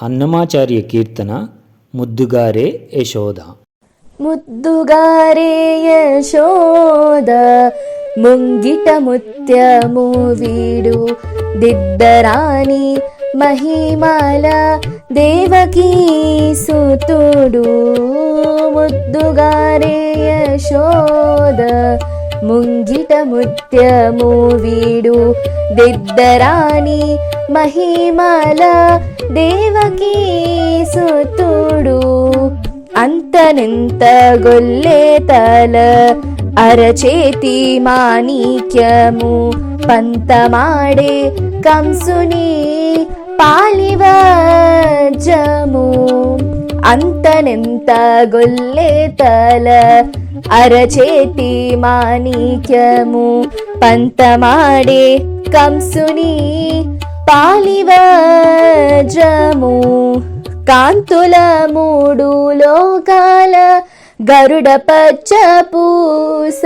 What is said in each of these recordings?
అన్నమాచార్య కీర్తన ముద్దుగారే యశోద. ముద్దుగారే యశోద ముంగిట ముత్యము వీడు దిద్దరాని మహిమల దేవకీ సుతుడు. ముద్దుగారే యశోద ముంగిట ముత్యము వీడు దిద్దరాని మహిమల దేవకీ సుతుడు. అంతనెంత గొల్లే తల అరచేతి మాణిక్యము పంతమాడే కంసుని పాలివజము. అంతనెంత గొల్లే తల అరచేతి మాణిక్యము పంతమాడే కంసుని పాలివజము. కాంతుల మూడు లోకాల గరుడ పచ్చ పూస.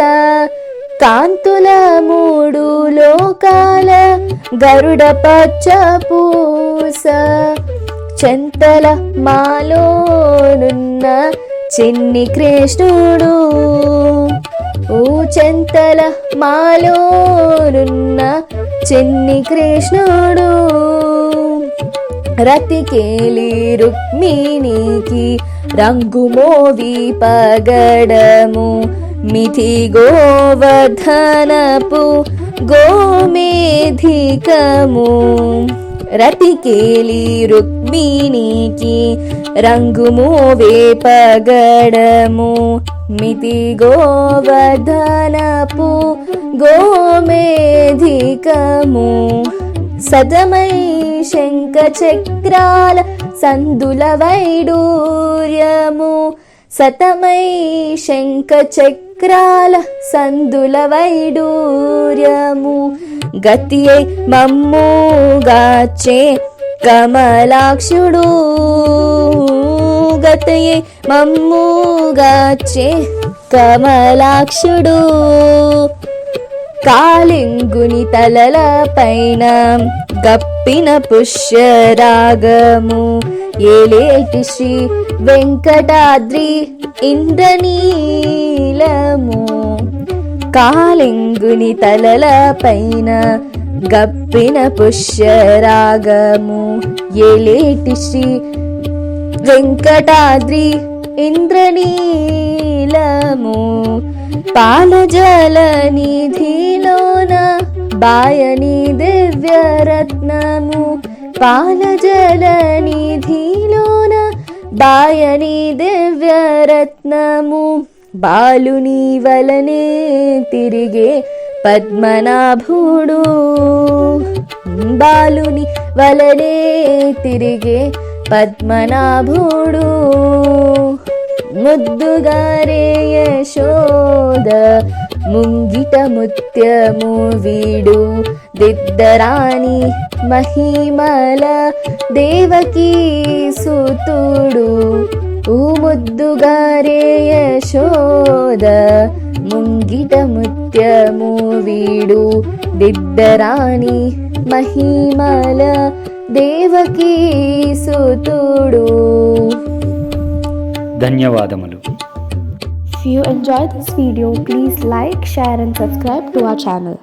కాంతుల మూడు లోకాల గరుడ పచ్చ పూస. చెంతల మాలోనున్న చిన్ని కృష్ణుడు. ఓ చెంతల మాలోనున్న చిన్ని కృష్ణుడు. రతికేలి రుక్మిణికి రంగుమోవి పగడము మిథి గోవర్ధనపు గోమేధికము. రతికేలి రుక్మిణికి రంగుమోవే పగడము మిథి గోవర్ధనపు గోమేధికము. సతమై శంఖ చక్రాల సందుల వైడూర్యము. సతమై శంఖ చక్రాల సందుల వైడూర్యము. గతియై మమ్ముగాచే కమలాక్షుడు. గతియై మమ్ముగాచే కమలాక్షుడు. కాళింగుని తలల పైన గప్పిన పుష్యరాగము ఏలేటి శ్రీ వెంకటాద్రి ఇంద్రనీలము. కాళింగుని తలల పైన గప్పిన పుష్యరాగము ఏలేటి శ్రీ వెంకటాద్రి ఇంద్రనీలము. పాలజల నిధిలోన బాయని దివ్యరత్నము. పాలజల నిధిలోన బాయని దివ్యరత్నము. బాలుని వలనే తిరిగే పద్మనాభుడు. బాలుని వలనే తిరిగే పద్మనాభుడు. ముద్దుగారే యశోద ముంగిట ముత్యము వీడు దిద్దరాని మహిమల దేవకీ సుతుడు. ఓ ముద్దుగారే యశోద ముంగిట ముత్యము వీడు దిద్దరాని మహిమల దేవకీ సుతుడు. ధన్యవాదములు. If you enjoyed this video, please like, share and subscribe to our channel.